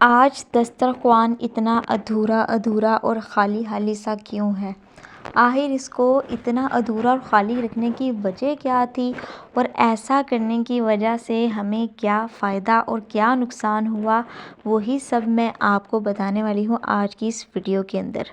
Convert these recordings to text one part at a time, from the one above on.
आज दस्तरख़्वान इतना अधूरा अधूरा और ख़ाली ख़ाली सा क्यों है? आखिर इसको इतना अधूरा और ख़ाली रखने की वजह क्या थी और ऐसा करने की वजह से हमें क्या फ़ायदा और क्या नुकसान हुआ, वही सब मैं आपको बताने वाली हूँ आज की इस वीडियो के अंदर।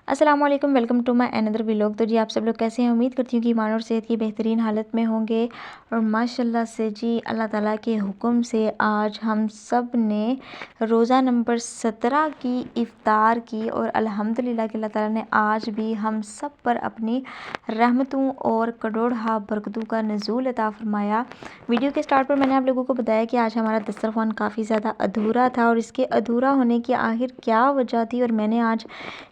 अस्सलाम वालेकुम, welcome to my another vlog. तो जी आप सब लोग कैसे हैं? उम्मीद करती हूँ कि ईमान और सेहत की बेहतरीन हालत में होंगे। और माशाल्लाह से जी अल्लाह ताला के हुक्म से आज हम सब ने रोज़ा नंबर 17 की इफ़्तार की और अल्हम्दुलिल्लाह कि अल्लाह ताला ने आज भी हम सब पर अपनी रहमतों और करोड़हा बरकतों का नुज़ूल अता फ़रमाया। वीडियो के स्टार्ट पर मैंने आप लोगों को बताया कि आज हमारा दस्तरख़्वान काफ़ी ज़्यादा अधूरा था और इसके अधूरा होने की आखिर क्या वजह थी और मैंने आज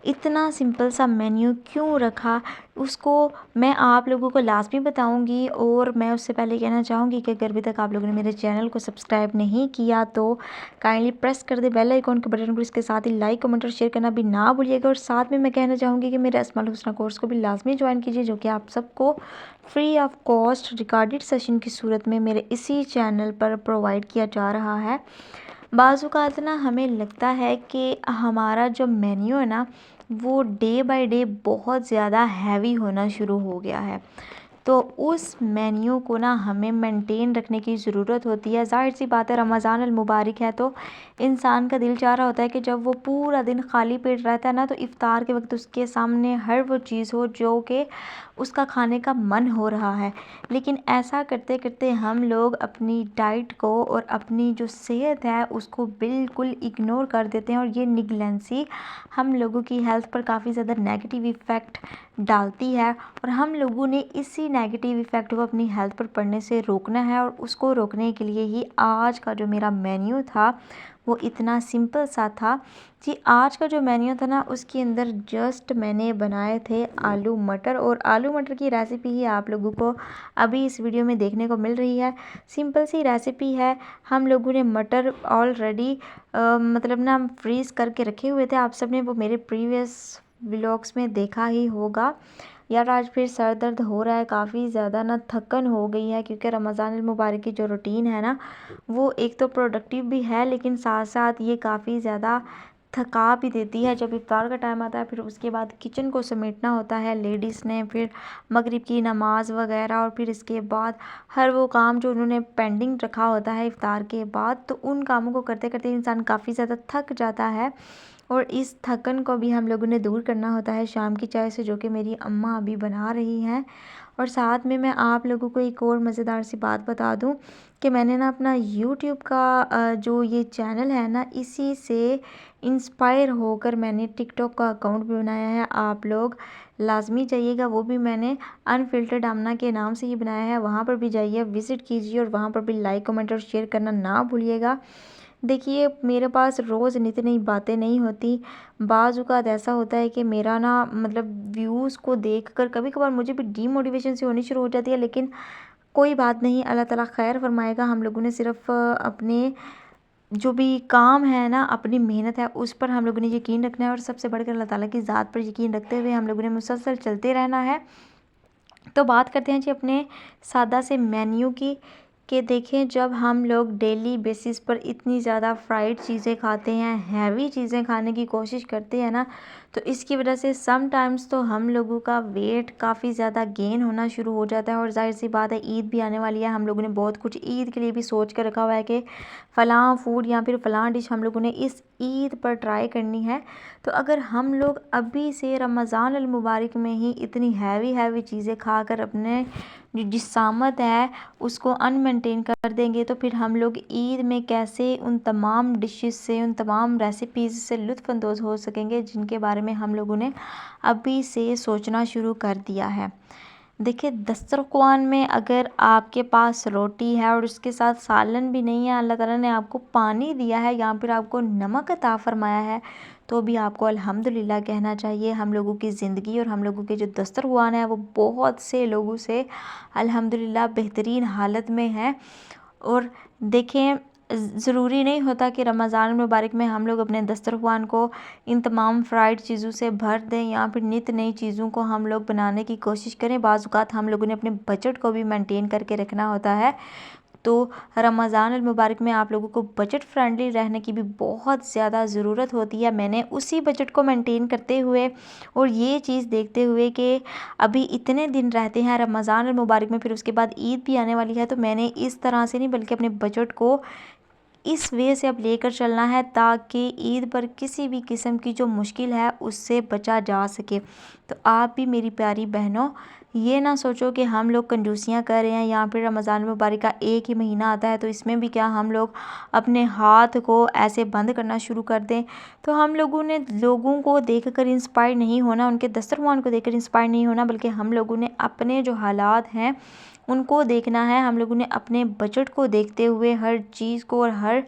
इतना सिंपल सा मेन्यू क्यों रखा, उसको मैं आप लोगों को लाज़मी बताऊंगी। और मैं उससे पहले कहना चाहूँगी कि अगर अभी तक आप लोगों ने मेरे चैनल को सब्सक्राइब नहीं किया तो काइंडली प्रेस कर दे बेल आइकॉन के बटन को। इसके साथ ही लाइक कमेंट और शेयर करना भी ना भूलिएगा। और साथ में मैं कहना चाहूँगी कि मेरे अस्माउल हुस्ना कोर्स को भी लाज़मी ज्वाइन कीजिए, जो कि आप सबको free of cost recorded session की सूरत में मेरे इसी चैनल पर प्रोवाइड किया जा रहा है। बाज़ ना हमें लगता है कि हमारा जो मेन्यू है ना, वो डे बाय डे बहुत ज़्यादा हैवी होना शुरू हो गया है। तो उस मेन्यू को ना हमें मेंटेन रखने की ज़रूरत होती है। ज़ाहिर सी बात है, रमज़ान अल मुबारक है तो इंसान का दिल चाह रहा होता है कि जब वो पूरा दिन खाली पेट रहता है ना, तो इफ़्तार के वक्त उसके सामने हर वो चीज़ हो जो कि उसका खाने का मन हो रहा है। लेकिन ऐसा करते करते हम लोग अपनी डाइट को और अपनी जो सेहत है उसको बिल्कुल इग्नोर कर देते हैं। और ये निगलेंसी हम लोगों की हेल्थ पर काफ़ी ज़्यादा नेगेटिव इफ़ेक्ट डालती है। और हम लोगों ने इसी नेगेटिव इफ़ेक्ट को अपनी हेल्थ पर पड़ने से रोकना है। और उसको रोकने के लिए ही आज का जो मेरा मेन्यू था वो इतना सिंपल सा था जी। आज का जो मेन्यू था ना, उसके अंदर जस्ट मैंने बनाए थे आलू मटर, और आलू मटर की रेसिपी ही आप लोगों को अभी इस वीडियो में देखने को मिल रही है। सिंपल सी रेसिपी है। हम लोगों ने मटर ऑलरेडी मतलब ना फ्रीज़ करके रखे हुए थे। आप सब ने वो मेरे प्रीवियस व्लॉग्स में देखा ही होगा। यार आज फिर सर दर्द हो रहा है, काफ़ी ज़्यादा ना थकन हो गई है, क्योंकि रमज़ान अल मुबारक की जो रूटीन है ना, वो एक तो प्रोडक्टिव भी है लेकिन साथ साथ ये काफ़ी ज़्यादा थका भी देती है। जब इफ्तार का टाइम आता है फिर उसके बाद किचन को समेटना होता है लेडीज़ ने, फिर मगरिब की नमाज़ वगैरह, और फिर इसके बाद हर वो काम जो उन्होंने पेंडिंग रखा होता है इफ्तार के बाद, तो उन कामों को करते करते इंसान काफ़ी ज़्यादा थक जाता है। और इस थकन को भी हम लोगों ने दूर करना होता है शाम की चाय से, जो कि मेरी अम्मा अभी बना रही हैं। और साथ में मैं आप लोगों को एक और मज़ेदार सी बात बता दूं कि मैंने ना अपना यूट्यूब का जो ये चैनल है ना, इसी से इंस्पायर होकर मैंने टिकटॉक का अकाउंट भी बनाया है। आप लोग लाजमी जाइएगा, वो भी मैंने अनफिल्टर्ड आमना के नाम से ही बनाया है। वहाँ पर भी जाइए, विज़िट कीजिए और वहाँ पर भी लाइक कमेंट और शेयर करना ना भूलिएगा। देखिए मेरे पास रोज़ नित नई बातें नहीं होती। बाज़-औक़ात ऐसा होता है कि मेरा ना मतलब व्यूज़ को देखकर कभी कभार मुझे भी डीमोटिवेशन सी होनी शुरू हो जाती है। लेकिन कोई बात नहीं, अल्लाह ताला खैर फरमाएगा। हम लोगों ने सिर्फ़ अपने जो भी काम है ना, अपनी मेहनत है, उस पर हम लोगों ने यकीन रखना है और सबसे बढ़कर अल्लाह ताला की ज़ात पर यकीन रखते हुए हम लोगों ने मुसलसल चलते रहना है। तो बात करते हैं जी अपने सादा से मेन्यू की। कि देखें, जब हम लोग डेली बेसिस पर इतनी ज़्यादा फ्राइड चीज़ें खाते हैं, हैवी चीज़ें खाने की कोशिश करते हैं ना, तो इसकी वजह से समटाइम्स तो हम लोगों का वेट काफ़ी ज़्यादा गेन होना शुरू हो जाता है। और जाहिर सी बात है, ईद भी आने वाली है। हम लोगों ने बहुत कुछ ईद के लिए भी सोच कर रखा हुआ है कि फ़लाँ फूड या फिर फ़लाँ डिश हम लोगों ने इस ईद पर ट्राई करनी है। तो अगर हम लोग अभी से रमज़ान अल मुबारक में ही इतनी हैवी चीज़ें खाकर अपने जो जिस्सामत है उसको अनमेंटेन कर देंगे, तो फिर हम लोग ईद में कैसे उन तमाम डिशेस से, उन तमाम रेसिपीज़ से लुत्फ़अंदोज़ हो सकेंगे जिनके बारे में हम लोगों ने अभी से सोचना शुरू कर दिया है। देखिए, दस्तरख़्वान में अगर आपके पास रोटी है और उसके साथ सालन भी नहीं है, अल्लाह ताला ने आपको पानी दिया है या फिर आपको नमक अता फ़रमाया है, तो भी आपको अल्हम्दुलिल्लाह कहना चाहिए। हम लोगों की ज़िंदगी और हम लोगों के जो दस्तरख़्वान है वो बहुत से लोगों से अल्हम्दुलिल्लाह बेहतरीन हालत में है। और देखें, ज़रूरी नहीं होता कि रमज़ान मुबारक में हम लोग अपने दस्तरख़्वान को इन तमाम फ्राइड चीज़ों से भर दें या फिर नित नई चीज़ों को हम लोग बनाने की कोशिश करें। बाज़ औक़ात हम लोगों ने अपने बजट को भी मेंटेन करके रखना होता है। तो रमज़ान अल मुबारक में आप लोगों को बजट फ्रेंडली रहने की भी बहुत ज़्यादा ज़रूरत होती है। मैंने उसी बजट को मेंटेन करते हुए और ये चीज़ देखते हुए कि अभी इतने दिन रहते हैं रमज़ान अल मुबारक में, फिर उसके बाद ईद भी आने वाली है, तो मैंने इस तरह से नहीं बल्कि अपने बजट को इस वे से अब लेकर चलना है ताकि ईद पर किसी भी किस्म की जो मुश्किल है उससे बचा जा सके। तो आप भी मेरी प्यारी बहनों ये ना सोचो कि हम लोग कंजूसियाँ कर रहे हैं, यहाँ पे रमज़ान मुबारक का एक ही महीना आता है तो इसमें भी क्या हम लोग अपने हाथ को ऐसे बंद करना शुरू कर दें। तो हम लोगों ने लोगों को देखकर इंस्पायर नहीं होना, उनके दस्तरखान को देखकर इंस्पायर नहीं होना, बल्कि हम लोगों ने अपने जो हालात हैं उनको देखना है। हम लोगों ने अपने बजट को देखते हुए हर चीज़ को और हर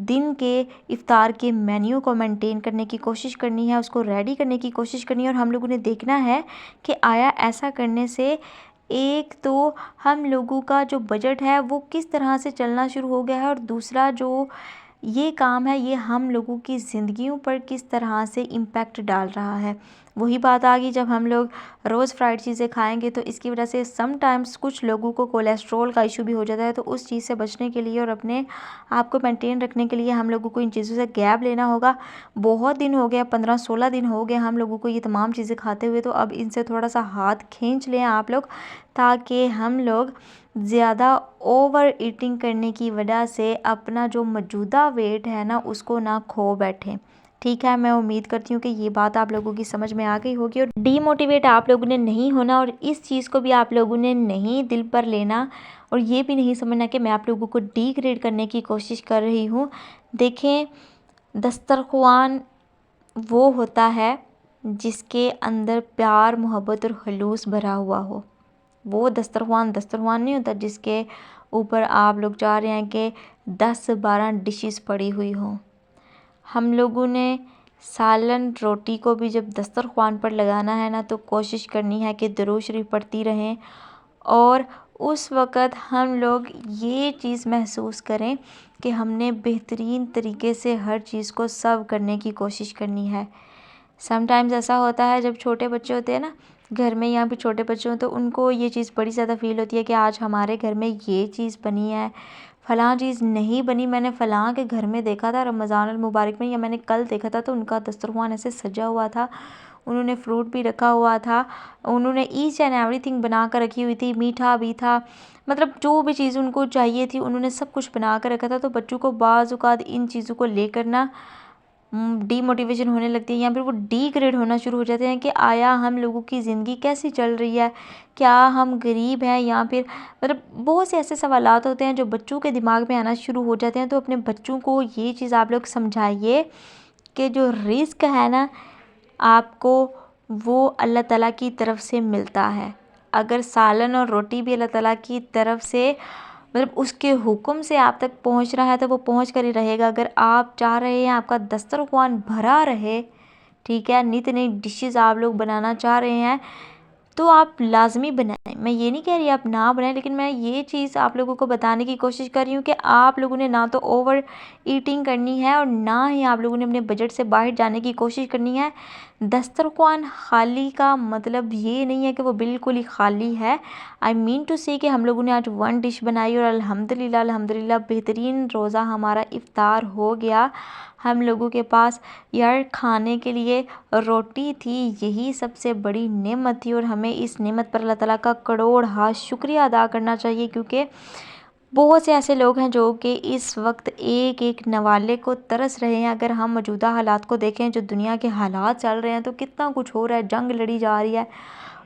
दिन के इफ्तार के मेन्यू को मेंटेन करने की कोशिश करनी है, उसको रेडी करने की कोशिश करनी है। और हम लोगों ने देखना है कि आया ऐसा करने से एक तो हम लोगों का जो बजट है वो किस तरह से चलना शुरू हो गया है, और दूसरा जो ये काम है ये हम लोगों की ज़िंदगियों पर किस तरह से इम्पैक्ट डाल रहा है। वही बात आ गई, जब हम लोग रोज़ फ्राइड चीज़ें खाएंगे तो इसकी वजह से समटाइम्स कुछ लोगों को कोलेस्ट्रॉल का इशू भी हो जाता है। तो उस चीज़ से बचने के लिए और अपने आप को मेंटेन रखने के लिए हम लोगों को इन चीज़ों से गैप लेना होगा। बहुत दिन हो गया, 15-16 दिन हो गए हम लोगों को ये तमाम चीज़ें खाते हुए, तो अब इनसे थोड़ा सा हाथ खींच लें आप लोग, ताकि हम लोग ज़्यादा ओवर ईटिंग करने की वजह से अपना जो मौजूदा वेट है ना उसको ना खो बैठें। ठीक है, मैं उम्मीद करती हूँ कि ये बात आप लोगों की समझ में आ गई होगी, और डीमोटिवेट आप लोगों ने नहीं होना, और इस चीज़ को भी आप लोगों ने नहीं दिल पर लेना, और ये भी नहीं समझना कि मैं आप लोगों को डिग्रेड करने की कोशिश कर रही हूँ। देखें, दस्तरख़्वान वो होता है जिसके अंदर प्यार, मोहब्बत और खलूस भरा हुआ हो। वो दस्तरख़्वान नहीं होता जिसके ऊपर आप लोग चाह रहे हैं कि 10-12 डिशेस पड़ी हुई हों। हम लोगों ने सालन रोटी को भी जब दस्तरख़्वान पर लगाना है ना, तो कोशिश करनी है कि दुरूद शरीफ पढ़ती रहें, और उस वक़्त हम लोग ये चीज़ महसूस करें कि हमने बेहतरीन तरीके से हर चीज़ को सर्व करने की कोशिश करनी है। समटाइम्स ऐसा होता है जब छोटे बच्चे होते हैं ना घर में, यहाँ पे छोटे बच्चे हों, तो उनको ये चीज़ बड़ी ज़्यादा फ़ील होती है कि आज हमारे घर में ये चीज़ बनी है, फ़लाँ चीज़ नहीं बनी। मैंने फ़लाँ के घर में देखा था रमज़ान अल मुबारक में, या मैंने कल देखा था, तो उनका दस्तरख़्वान ऐसे सजा हुआ था, उन्होंने फ्रूट भी रखा हुआ था, उन्होंने ईच एंड एवरीथिंग बना कर रखी हुई थी, मीठा भी था, मतलब जो भी चीज़ उनको चाहिए थी उन्होंने सब कुछ बना कर रखा था। तो बच्चों को बाज़ औक़ात इन चीज़ों को लेकर ना डीमोटिवेशन होने लगती है, या फिर वो डिग्रेड होना शुरू हो जाते हैं कि आया हम लोगों की ज़िंदगी कैसी चल रही है, क्या हम गरीब हैं, या फिर मतलब बहुत से ऐसे सवालात होते हैं जो बच्चों के दिमाग में आना शुरू हो जाते हैं। तो अपने बच्चों को ये चीज़ आप लोग समझाइए कि जो रिस्क है ना आपको वो अल्लाह ताला की तरफ से मिलता है। अगर सालन और रोटी भी अल्लाह ताला की तरफ से मतलब उसके हुक्म से आप तक पहुंच रहा है तो वो पहुंच कर ही रहेगा। अगर आप चाह रहे हैं आपका दस्तरख़्वान भरा रहे, ठीक है, नित नई डिशेज़ आप लोग बनाना चाह रहे हैं, तो आप लाज़मी बनाएं। मैं ये नहीं कह रही आप ना बनाएं, लेकिन मैं ये चीज़ आप लोगों को बताने की कोशिश कर रही हूँ कि आप लोगों ने ना तो ओवर ईटिंग करनी है और ना ही आप लोगों ने अपने बजट से बाहर जाने की कोशिश करनी है। दस्तरख़्वान खाली का मतलब ये नहीं है कि वो बिल्कुल ही खाली है। आई मीन टू से कि हम लोगों ने आज 1 डिश बनाई और अल्हम्दुलिल्लाह अल्हम्दुलिल्लाह बेहतरीन रोज़ा हमारा इफ़्तार हो गया। हम लोगों के पास यार खाने के लिए रोटी थी, यही सबसे बड़ी नेमत थी, और हमें इस नेमत पर अल्लाह ताला का करोड़ हाथ शुक्रिया अदा करना चाहिए, क्योंकि बहुत से ऐसे लोग हैं जो कि इस वक्त एक एक नवाले को तरस रहे हैं। अगर हम मौजूदा हालात को देखें, जो दुनिया के हालात चल रहे हैं, तो कितना कुछ हो रहा है, जंग लड़ी जा रही है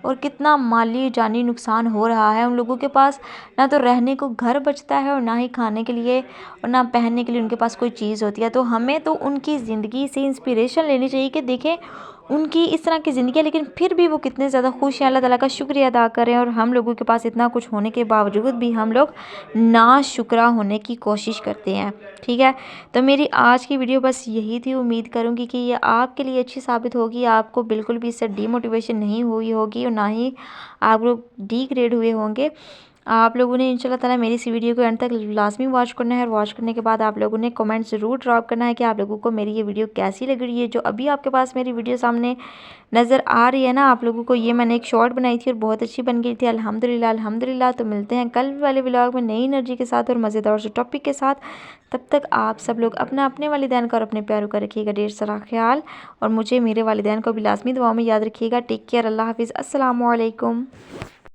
और कितना माली जानी नुकसान हो रहा है। उन लोगों के पास ना तो रहने को घर बचता है और ना ही खाने के लिए और ना पहनने के लिए उनके पास कोई चीज़ होती है। तो हमें तो उनकी ज़िंदगी से इंस्पिरेशन लेनी चाहिए कि देखें उनकी इस तरह की ज़िंदगी है, लेकिन फिर भी वो कितने ज़्यादा खुश हैं, अल्लाह ताला का शुक्रिया अदा करें। और हम लोगों के पास इतना कुछ होने के बावजूद भी हम लोग नाशुक्रा होने की कोशिश करते हैं। ठीक है, तो मेरी आज की वीडियो बस यही थी। उम्मीद करूँगी कि ये आपके लिए अच्छी साबित होगी, आपको बिल्कुल भी इससे डीमोटिवेशन नहीं हुई होगी और ना ही आप लोग डिग्रेड हुए होंगे। आप लोगों ने इंशाल्लाह ताला मेरी इस वीडियो को एंड तक लाजमी वॉच करना है और वॉच करने के बाद आप लोगों ने कमेंट ज़रूर ड्रॉप करना है कि आप लोगों को मेरी ये वीडियो कैसी लग रही है। जो अभी आपके पास मेरी वीडियो सामने नज़र आ रही है ना आप लोगों को, ये मैंने एक शॉर्ट बनाई थी और बहुत अच्छी बन गई थी अल्हम्दुलिल्लाह अल्हम्दुलिल्लाह। तो मिलते हैं कल वाले व्लॉग में नई एनर्जी के साथ और मज़ेदार से टॉपिक के साथ। तब तक आप सब लोग अपना अपने वालिदैन का और अपने प्यारों का रखिएगा ढेर सारा ख्याल और मुझे मेरे वालिदैन को भी लाजमी दुआओं में याद रखिएगा। टेक केयर, अल्लाह हाफिज़, अस्सलामु अलैकुम।